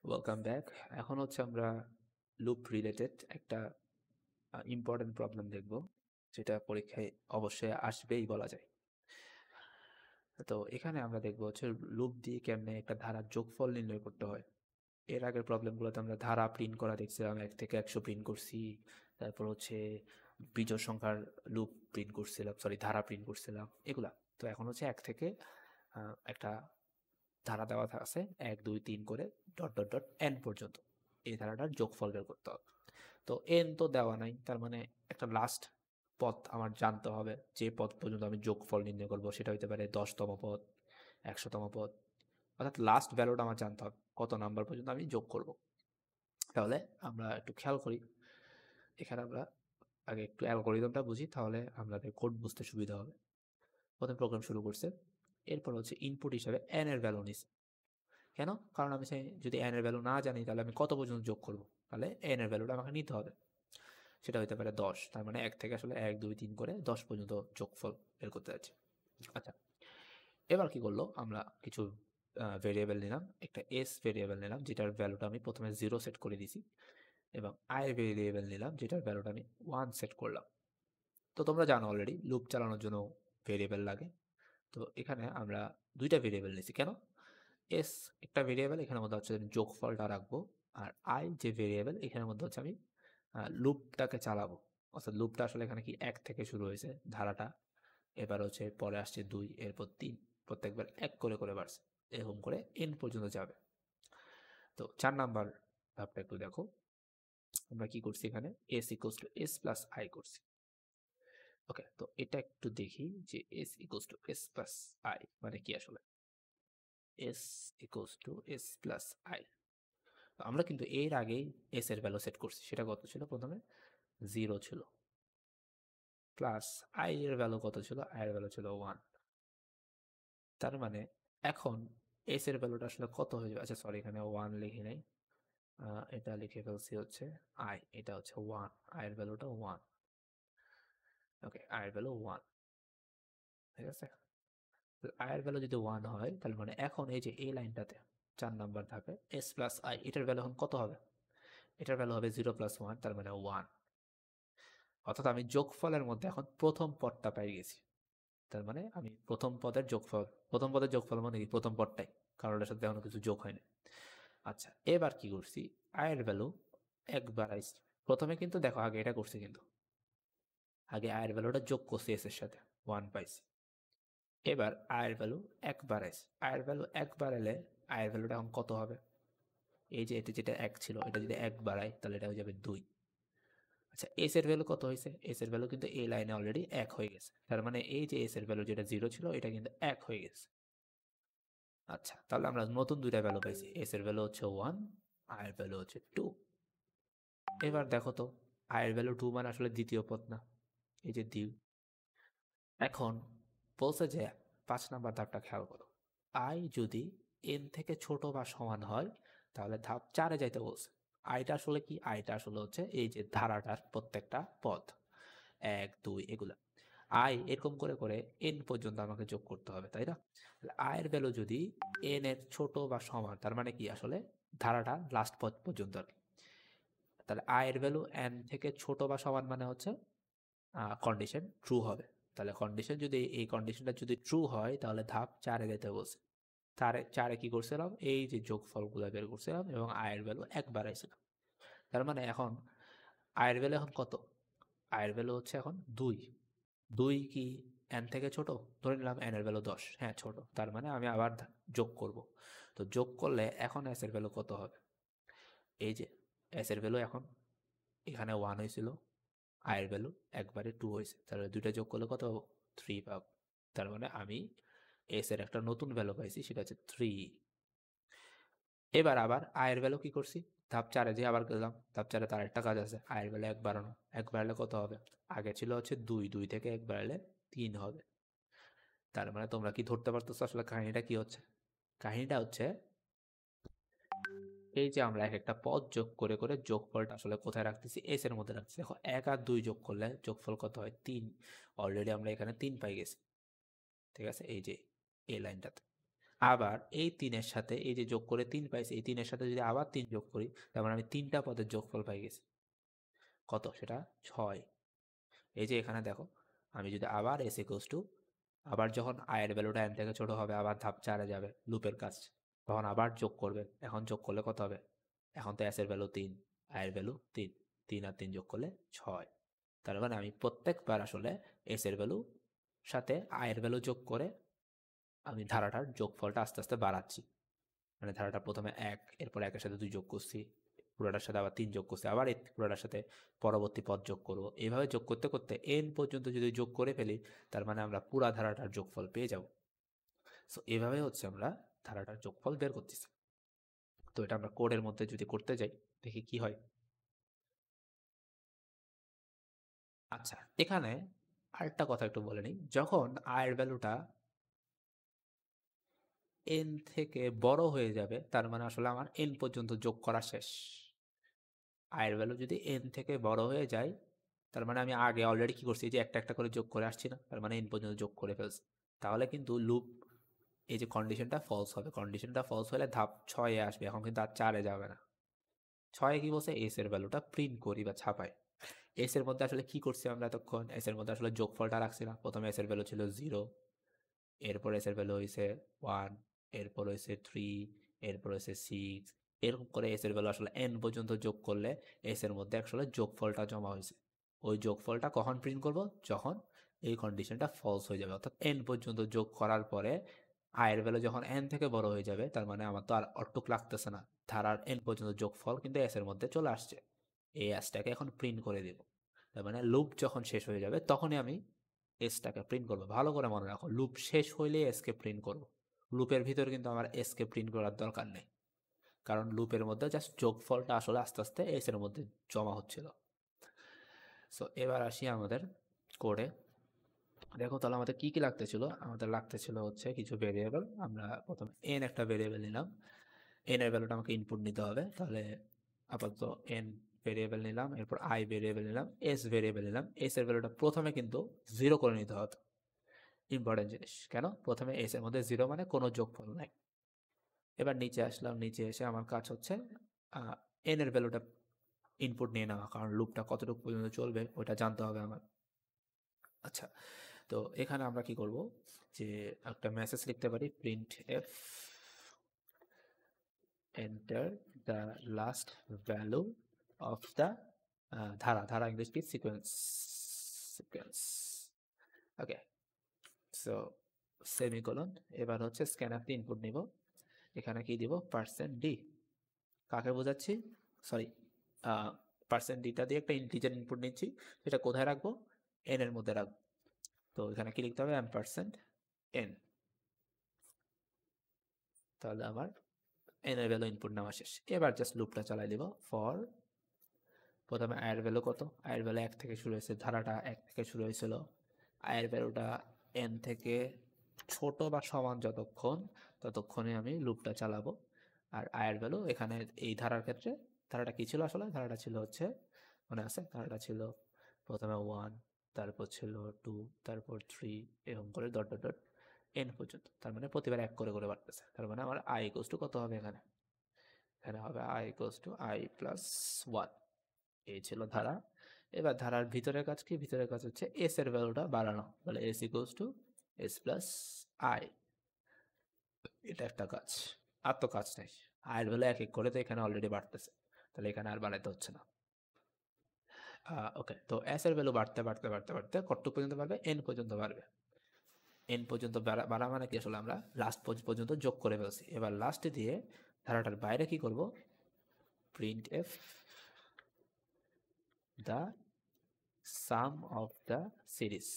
Welcome back. এখন হচ্ছে আমরা লুপ রিলেটেড একটা ইম্পর্টেন্ট প্রবলেম দেখব, যেটা পরীক্ষায় অবশ্যই আসবেই বলা যায়। তো এখানে আমরা দেখব হচ্ছে লুপ দিয়ে কেমনে একটা ধারার যোগফল নির্ণয় করতে হয়। এর আগের প্রবলেমগুলোতে আমরা ধারা প্রিন্ট করা দেখছিলাম, 1 থেকে 100 প্রিন্ট করছি। তারপর হচ্ছে বিজোড় সংখ্যার লুপ প্রিন্ট করছিলাম, সরি ধারা প্রিন্ট করছিলাম এগুলা। তো এখন হচ্ছে 1 থেকে একটা ধারা দেওয়া আছে 1 2 3 করে ডট ডট ডট n পর্যন্ত। এই ধারাটার যোগফল বের করতে হবে। তো n তো দেওয়া নাই, তার মানে একটা লাস্ট পথ আমার জানতে হবে। যে পথ পর্যন্ত আমি যোগফল নির্ণয় করব সেটা হইতে পারে 10তম পদ, 100তম পদ, অর্থাৎ লাস্ট ভ্যালুটা আমার জানতে হবে কত নাম্বার পর্যন্ত আমি যোগ করব। তাহলে আমরা একটু খেয়াল করি। এখানে আমরা আগে একটু অ্যালগরিদমটা বুঝি, তাহলে আমাদের কোড বুঝতে সুবিধা হবে। প্রথমে প্রোগ্রাম শুরু করছে, এরপর হচ্ছে ইনপুট হিসাবে n এর ভ্যালু নিছে। কেন? কারণ আমি যদি n এর ভ্যালু না জানি তাহলে আমি কত পর্যন্ত যোগ করব, তাহলে n এর ভ্যালুটা আমাকে নিতে হবে। সেটা হতে পারে 10, তার মানে 1 থেকে আসলে 1 2 3 করে 10 পর্যন্ত যোগফল বের করতে যাচ্ছি। আচ্ছা, এবার কি করলো, আমরা কিছু ভেরিয়েবল নিলাম, একটা s ভেরিয়েবল নিলাম যেটার ভ্যালুটা আমি প্রথমে 0 সেট করে দিছি, এবং i ভেরিয়েবল নিলাম যেটার ভ্যালুটা আমি 1 সেট করলাম। তো তোমরা জানো অলরেডি লুপ চালানোর জন্য ভেরিয়েবল লাগে। তো এখানে আমরা দুইটা ভেরিয়েবল নিয়েছি। কেন? এস একটা ভেরিয়েবল, এখানের মধ্যে হচ্ছে আমি যোগফলটা রাখবো, আর আই যে ভেরিয়েবল এখানের মধ্যে হচ্ছে আমি লুপটাকে চালাবো। অর্থাৎ লুপটা আসলে এখানে কি 1 থেকে শুরু হয়েছে ধারাটা, এবার হচ্ছে পরে আসছে 2, এরপর 3, প্রত্যেকবার 1 করে করে বাড়ছে, এরকম করে এন পর্যন্ত যাবে। তো 4 নাম্বার ধাপটা একটু দেখো, আমরা কি করছি এখানে S equals to S plus I করছি। ওকে, তো এটা একটু দেখি যে S equals to S plus I মানে কি আসলে। S equals to S plus I, আমরা কিন্তু এর আগেই এস এর ভ্যালু সেট করছি। সেটা কত ছিল? প্রথমে 0 ছিল, প্লাস আই এর ভ্যালু কত ছিল? আই এর ভ্যালু ছিল 1। তার মানে এখন এস এর ভ্যালুটা আসলে কত হয়ে যাবে? আচ্ছা সরি, এখানে 1 লিখি নাই, এটা লিখে ফেলছি হচ্ছে আই, এটা হচ্ছে 1, আই এর ভ্যালুটা 1। ওকে, আই এর ভ্যালু 1, ঠিক আছে। আই এর ভ্যালু যদি 1 হয়, তাহলে মানে এখন এই যে এই লাইনটাতে 4 নাম্বার ধাপে এস প্লাস আই, এটার ভ্যালু এখন কত হবে? এটার ভ্যালু হবে 0 প্লাস 1, তার মানে 1। অর্থাৎ আমি যোগফলের মধ্যে এখন প্রথম পদটা পেয়ে গেছি। তার মানে আমি প্রথম পদের যোগফল মানে কি? প্রথম পদটাই, কারণ এটার সাথে এখনো কিছু যোগ হয়নি। আচ্ছা, এবার কি করছি, আয়ের ভ্যালু একবার আইস। প্রথমে কিন্তু দেখো আগে এটা করছি, কিন্তু আগে আয়ের ভ্যালুটা যোগ করছি এস এর সাথে, 1 পাইছি। এবার আয়ের ভ্যালু একবার আইস, আয়ের ভ্যালু একবার এলে আয়ের ভ্যালুটা এখন কত হবে? এই যে এটা যেটা 1 ছিল, এটা যদি 1 বাড়াই তাহলে এটা হয়ে যাবে 2। আচ্ছা, এস এর ভ্যালু কত হয়েছে? এস এর ভ্যালু কিন্তু এই লাইনে অলরেডি 1 হয়ে গেছে, তার মানে এই যে এস এর ভ্যালু যেটা 0 ছিল এটা কিন্তু 1 হয়ে গেছে। আচ্ছা, তাহলে আমরা নতুন দুইটা ভ্যালু পাইছি, এস এর ভ্যালু হচ্ছে 1, আই এর ভ্যালু হচ্ছে 2। এবার দেখো তো, আই এর ভ্যালু 2 মানে আসলে দ্বিতীয় পদ না, এই যে দিউ। এখন বলছে যে 5 নাম্বার ধাপটা খেয়াল করো, আই যদি এন থেকে ছোট বা সমান হয় তাহলে ধাপ 4-এ যাইতে বলছে। আইটা আসলে কি? আইটা আসলে হচ্ছে এই যে ধারাটার প্রত্যেকটা পদ, 1 2 এগুলা। আই এরকম করে করে এন পর্যন্ত আমাকে যোগ করতে হবে, তাই না? আয়ের ভ্যালু যদি এন এর ছোট বা সমান, তার মানে কি আসলে ধারাটা লাস্ট পদ পর্যন্ত আর কি। তাহলে আয়ের ভ্যালু এন থেকে ছোট বা সমান মানে হচ্ছে কন্ডিশন ট্রু হবে। তাহলে কন্ডিশন যদি এই কন্ডিশনটা যদি ট্রু হয় তাহলে ধাপ 4-এ যেতে বলছে। 4-এ কি করছিলাম? এই যে যোগফলগুলো বের করছিলাম এবং আয়ের ভ্যালু 1 বাড়াইছিলাম। তার মানে এখন আয়ের ভ্যালু এখন কত? আয়ের ভ্যালু হচ্ছে এখন 2। 2 কি n থেকে ছোট? ধরে নিলাম n এর ভ্যালু 10, হ্যাঁ ছোট, তার মানে আমি আবার যোগ করব। তো যোগ করলে এখন s এর ভ্যালু কত হবে? এই যে s এর ভ্যালু এখন এখানে 1 হয়েছিল, আয়ের ভ্যালু একবারে 2 হয়েছে, তাহলে দুইটা যোগ করলে কত পাবো? 3 পাবো। তার মানে আমি s এর একটা নতুন ভ্যালু পাইছি, সেটা হচ্ছে 3। এবার আবার আয়ের ভ্যালু কি করছি? ধাপ 4-এ যে আবার গেলাম, ধাপ 4-এ তার একটা কাজ আছে, আয়ের ভ্যালু 1 বাড়ানো। 1 বাড়ালে কত হবে? আগে ছিল হচ্ছে 2, 2 থেকে 1 বাড়ালে 3 হবে। তার মানে তোমরা কি ধরতে পারতেছো আসলে কাহিনীটা কি হচ্ছে? কাহিনীটা হচ্ছে এই যে আমরা এক একটা পদ যোগ করে করে যোগফলটা আসলে কোথায় রাখতেছি? এস এর মধ্যে রাখতেছি। দেখো 1 আর 2 যোগ করলে যোগফল কত হয়? 3। অলরেডি আমরা এখানে 3 পাই গেছি, ঠিক আছে, এই যে এই লাইনটাতে। আবার এই ৩ এর সাথে এই যে যোগ করে ৩ পাইছি, এই ৩ এর সাথে যদি আবার ৩ যোগ করি, তার মানে আমি ৩টা পদের যোগফল পাই গেছি। কত? সেটা ৬। এই যে এখানে দেখো, আমি যদি আবার s ইকুয়ালস টু, আবার যখন i এর ভ্যালুটা n থেকে ছোট হবে, আবার ধাপ ৪ এ যাবে লুপের কাজ, তখন আবার যোগ করবেন। এখন যোগ করলে কত হবে? এখন তো s এর ভ্যালু ৩, i এর ভ্যালু ৩, ৩ আর ৩ যোগ করলে ৬। তার মানে আমি প্রত্যেকবার আসলে s এর ভ্যালু সাথে i এর ভ্যালু যোগ করে আমি ধারাটার যোগফলটা আস্তে আস্তে বাড়াচ্ছি। মানে ধারাটা প্রথমে ১, এরপর ১ এর সাথে ২ যোগ করছি, পুরোটার সাথে আবার ৩ যোগ করছি, আবার এই পুরোটার সাথে পরবর্তী পদ যোগ করব। এইভাবে যোগ করতে করতে n পর্যন্ত যদি যোগ করে ফেলি, তার মানে আমরা পুরা ধারাটার যোগফল পেয়ে যাব। সো এভাবে হচ্ছে আমরা ধারাটার যোগফল বের করতেছি। তো এটা আমরা কোডের মধ্যে যদি করতে যাই, দেখি কি হয়। আচ্ছা, এখানে আরেকটা কথা একটু বলে নিই। যখন i এর ভ্যালুটা n থেকে বড় হয়ে যাবে, তার মানে আসলে আমার n পর্যন্ত যোগ করা শেষ। i এর ভ্যালু যদি n থেকে বড় হয়ে যায়, তার মানে আমি আগে অলরেডি কি করছি, যে একটা একটা করে যোগ করে আসছি না, তার মানে n পর্যন্ত যোগ করে ফেলছি। তাহলে কিন্তু লুপ, এই যে কন্ডিশনটা ফলস হবে, কন্ডিশনটা ফলস হলে ধাপ ৬ এ আসবে, এখন কিন্তু আর ৪ এ যাবে না। ৬ এ কি বলছে, s এর ভ্যালুটা প্রিন্ট করি বা ছাপাই। s এর মধ্যে আসলে কি করছি আমরা এতক্ষণ, s এর মধ্যে আসলে যোগফলটা রাখছি না। প্রথমে s এর ভ্যালু ছিল 0, এরপর s এর ভ্যালু হইছে 1, এরপর হইছে 3, এরপর হইছে 6, এরকম করে s এর ভ্যালু আসলে n পর্যন্ত যোগ করলে s এর মধ্যে আসলে যোগফলটা জমা হয়েছে। ওই যোগফলটা কখন প্রিন্ট করব? যখন এই কন্ডিশনটা ফলস হয়ে যাবে, অর্থাৎ n পর্যন্ত যোগ করার পরে i এর ভ্যালু যখন n থেকে বড় হয়ে যাবে, তার মানে আমার তো আর অটুক লাগতেছে না, ধারার n পর্যন্ত যোগফল কিন্তু s এর মধ্যে চলে আসছে। এই s-টাকে এখন প্রিন্ট করে দিব। তার মানে লুপ যখন শেষ হয়ে যাবে, তখনই আমি এসটাকে প্রিন্ট করবো। ভালো করে মনে রাখো, লুপ শেষ হইলে এসকে প্রিন্ট করব। লুপের ভিতর কিন্তু আমার এসকে প্রিন্ট করার দরকার নেই, কারণ লুপের মধ্যে জাস্ট যোগফলটা আসলে আস্তে আস্তে এস এর মধ্যে জমা হচ্ছিল। সো এবার আসি আমাদের কোডে। দেখো তাহলে আমাদের কি কি লাগতেছিল, আমাদের লাগতেছিল হচ্ছে কিছু ভেরিয়েবল। আমরা প্রথমে এন একটা ভেরিয়েবল নিলাম, এন এর ভ্যালুটা আমাকে ইনপুট নিতে হবে। তাহলে আপাতত এন ভেরিয়েবল নিলাম, এরপর আই ভেরিয়েবল নিলাম, এস ভেরিয়েবল নিলাম। এস এর ভ্যালুটা প্রথমে কিন্তু 0 করে নিতে হতো, ইম্পর্টেন্ট জিনিস। কেন? প্রথমে এস এর মধ্যে 0 মানে কোনো যোগফল নাই। এবার নিচে আসলাম, নিচে এসে আমার কাজ হচ্ছে এন এর ভ্যালুটা ইনপুট নিয়ে নেওয়া, কারণ লুপটা কতটুকু পর্যন্ত চলবে ওটা জানতে হবে আমার। আচ্ছা, তো এখানে আমরা কি করব, যে একটা মেসেজ লিখতে পারি, print F enter the last value of the ধারা, ধারা ইংলিশ কি, সিকোয়েন্স, সিকোয়েন্স। ওকে, সো সেমিকোলন। এবার হচ্ছে স্ক্যানআপ ইনপুট নিব, এখানে কি দিব, %d। কাকে বোঝাচ্ছি, সরি, %dটা দিয়ে একটা ইন্টিজার ইনপুট নিচ্ছি, সেটা কোথায় রাখবো, n এর মধ্যে রাখবো। তো এখানে কি লিখতে হবে, %n। তাহলে আমার n এর ভ্যালু ইনপুট নেওয়া শেষ। এবার জাস্ট লুপটা চালাই দিব। ফর, প্রথমে i এর ভ্যালু কত, i এর ভ্যালু 1 থেকে শুরু হয়েছে, ধারাটা 1 থেকে শুরু হয়েছিল। i এর ভ্যালুটা n থেকে ছোট বা সমান যতক্ষণ, ততক্ষণে আমি লুপটা চালাবো। আর i এর ভ্যালু এখানে এই ধারার ক্ষেত্রে, ধারাটা কি ছিল আসলে, ধারাটা ছিল হচ্ছে, মনে আছে, ধারাটা ছিল প্রথমে 1, তারপর ছিল 2, তারপর 3, এরকম করে ডট ডট ডট n পর্যন্ত। তার মানে প্রতিবার 1 করে করে বাড়তেছে। তার মানে আমার i ইকুয়ালস টু কত হবে এখানে, এখানে হবে i equals to i plus 1। এই ছিল ধারা। এবার ধারার ভিতরের কাজ কি, ভিতরের কাজ হচ্ছে s এর ভ্যালুটা বাড়ানো, তাহলে s equals to s plus i। এটা একটা কাজ, আর তো কাজ নেই। i এর ভ্যালু এক এক করে তো এখানে অলরেডি বাড়তেছে, তাহলে এখানে আর বাড়াইতে হচ্ছে না। ওকে, তো s এর ভ্যালু বাড়তে বাড়তে বাড়তে বাড়তে কতটুকু পর্যন্ত বাড়বে, n পর্যন্ত বাড়বে। n পর্যন্ত বাড়া মানে কি, আসলে আমরা লাস্ট পর্যন্ত যোগ করে ফেলছি। এবার লাস্টে দিয়ে ধারাটার বাইরে কি করব, printf the sum of the series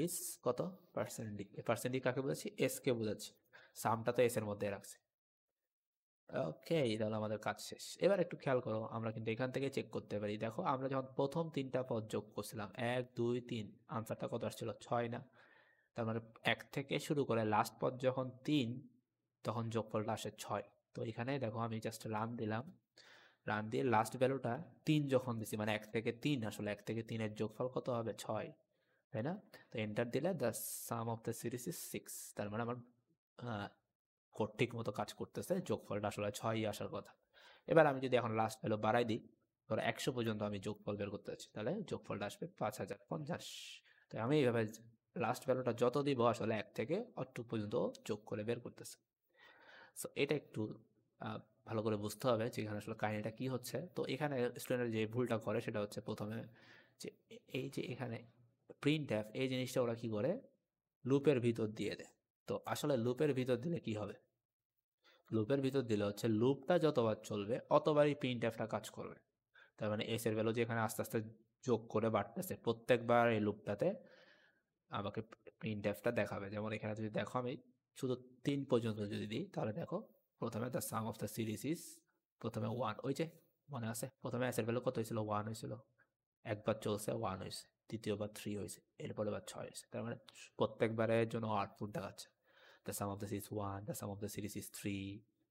is কত, %d। %d কাকে বোঝাচ্ছি, s কে বোঝাচ্ছি, সামটা তো s এর মধ্যে রাখছি। ওকে, তাহলে আমাদের কাজ শেষ। এবার একটু খেয়াল করো, আমরা কিন্তু এখান থেকে চেক করতে পারি। দেখো আমরা যখন প্রথম 3টা পদ যোগ করছিলাম, 1 2 3, আনসারটা কত আসছিল, 6 না? তার মানে 1 থেকে শুরু করে লাস্ট পদ যখন 3, তখন যোগফলটা আসে 6। তো এখানে দেখো আমি জাস্ট রান দিলাম, রান দিয়ে লাস্ট ভ্যালুটা 3 যখন দিছি, মানে 1 থেকে 3, আসলে 1 থেকে 3 এর যোগফল কত হবে, 6, তাই না? তো এন্টার দিলে the sum of the series is 6। তার মানে আমার ঠিক মতো কাজ করতেছে, যোগফলটা আসলে 6ই আসার কথা। এবার আমি যদি এখন লাস্ট ভ্যালু বাড়াই দিই, ধরো 100 পর্যন্ত আমি যোগফল বের করতে যাচ্ছি, তাহলে যোগফলটা আসবে 5050। তাই আমি এইভাবে লাস্ট ভ্যালুটা যত দিব আসলে 1 থেকে অতটুক পর্যন্ত যোগ করে বের করতেছে। সো এটা একটু আহ, ভালো করে বুঝতে হবে যে এখানে আসলে কাহিনীটা কি হচ্ছে। তো এখানে স্টুডেন্টরা যে ভুলটা করে সেটা হচ্ছে প্রথমে যে এই যে এখানে প্রিন্ট এফ এই জিনিসটা ওরা কি করে লুপের ভিতর দিয়ে দেয়। তো আসলে লুপের ভিতর দিলে কি হবে, লুপের ভিতর দিলে হচ্ছে লুপটা যতবার চলবে অতবারই প্রিন্ট এফটা কাজ করবে। তার মানে এস এর ভ্যালু যে এখানে আস্তে আস্তে যোগ করে বাড়তেছে, প্রত্যেকবার এই লুপটাতে আমাকে প্রিন্ট এফটা দেখাবে। যেমন এখানে যদি দেখো আমি শুধু 3 পর্যন্ত যদি দিই, তাহলে দেখো প্রথমে the sum of the series is প্রথমে 1, ওই যে মনে আছে প্রথমে এস এর ভ্যালু কত হয়েছিল, 1 হয়েছিল, একবার চলছে 1 হয়েছে, দ্বিতীয়বার 3 হয়েছে, এরপরে বার 6 হয়েছে। তার মানে প্রত্যেকবারের জন্য আউটপুট দেখাচ্ছে the sum of the series 1, the sum of the series is 3,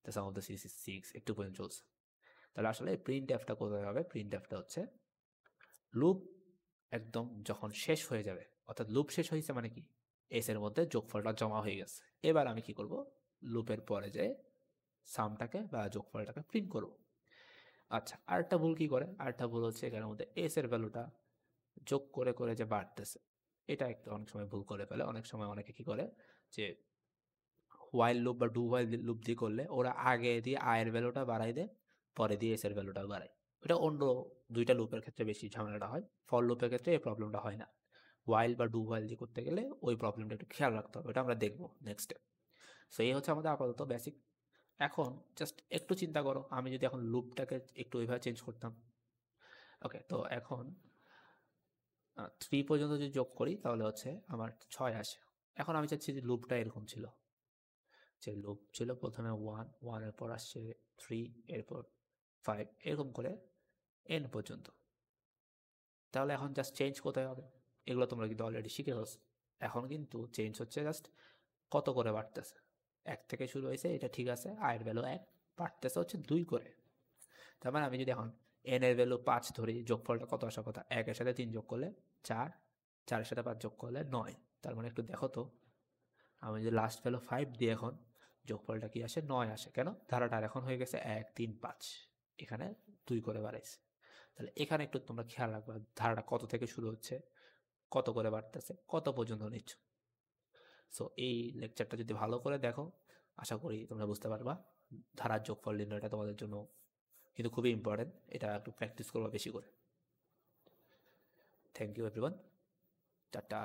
the sum of the series is 6, একটু পর্যন্ত চলছে। তাহলে আসলে প্রিন্ট এফটা কোথায় হবে, প্রিন্ট এফটা হচ্ছে লুপ একদম যখন শেষ হয়ে যাবে, অর্থাৎ লুপ শেষ হয়েছে মানে কি, এস এর মধ্যে যোগফলটা জমা হয়ে গেছে। এবার আমি কি করব, লুপের পরে যে সামটাকে বা যোগফলটাকে প্রিন্ট করব। আচ্ছা, আরেকটা ভুল কি করে, আরেকটা ভুল হচ্ছে এখানের মধ্যে এস এর ভ্যালুটা যোগ করে করে যে বাড়তেছে, এটা একটু অনেক সময় ভুল করে ফেলে। অনেক সময় অনেকে কি করে যে হোয়াইল লুপ বা ডু হোয়াইল লুপ দিয়ে করলে ওরা আগে দিয়ে আয়ের ভ্যালুটা বাড়াই দেয়, পরে দিয়ে এস এর ভ্যালুটা বাড়ায়। এটা অন্য দুইটা লুপের ক্ষেত্রে বেশি ঝামেলাটা হয়, ফর লুপের ক্ষেত্রে এই প্রবলেমটা হয় না। হোয়াইল বা ডু হোয়াইল দিয়ে করতে গেলে ওই প্রবলেমটা একটু খেয়াল রাখতে হবে, এটা আমরা দেখবো নেক্সটে। সো এই হচ্ছে আমাদের আপাতত বেসিক। এখন জাস্ট একটু চিন্তা করো, আমি যদি এখন লুপটাকে একটু ওইভাবে চেঞ্জ করতাম। ওকে, তো এখন 3 পর্যন্ত যদি যোগ করি তাহলে হচ্ছে আমার 6 আসে। এখন আমি চাচ্ছি যে লুপটা এরকম ছিল, যে লুপ ছিল প্রথমে 1, 1 এর পর আসছে 3, এরপর 5, এরকম করে n পর্যন্ত। তাহলে এখন জাস্ট চেঞ্জ কোথায় হবে, এগুলো তোমরা কিন্তু অলরেডি শিখে গেছো। এখন কিন্তু চেঞ্জ হচ্ছে জাস্ট কত করে বাড়তেছে। 1 থেকে শুরু হয়েছে, এটা ঠিক আছে, আয়ের ভ্যালু 1, বাড়তেছে হচ্ছে 2 করে। তার মানে আমি যদি এখন n এর ভ্যালু 5 ধরি, যোগফলটা কত আসার কথা, 1 এর সাথে 3 যোগ করলে 4, 4 এর সাথে 5 যোগ করলে 9। তার মানে একটু দেখো তো, আমি যদি লাস্ট ভ্যালু 5 দিই এখন, যোগফলটা কি আসে, 9 আসে। কেন, ধারাটা এখন হয়ে গেছে 1 3 5, এখানে 2 করে বাড়াইছে। তাহলে এখানে একটু তোমরা খেয়াল রাখবা ধারাটা কত থেকে শুরু হচ্ছে, কত করে বাড়তেছে, কত পর্যন্ত নিচ্ছ। সো এই লেকচারটা যদি ভালো করে দেখো, আশা করি তোমরা বুঝতে পারবা। ধারার যোগফল নির্ণয়টা তোমাদের জন্য কিন্তু খুবই ইম্পর্টেন্ট, এটা একটু প্র্যাকটিস করবা বেশি করে। Thank you everyone, tata.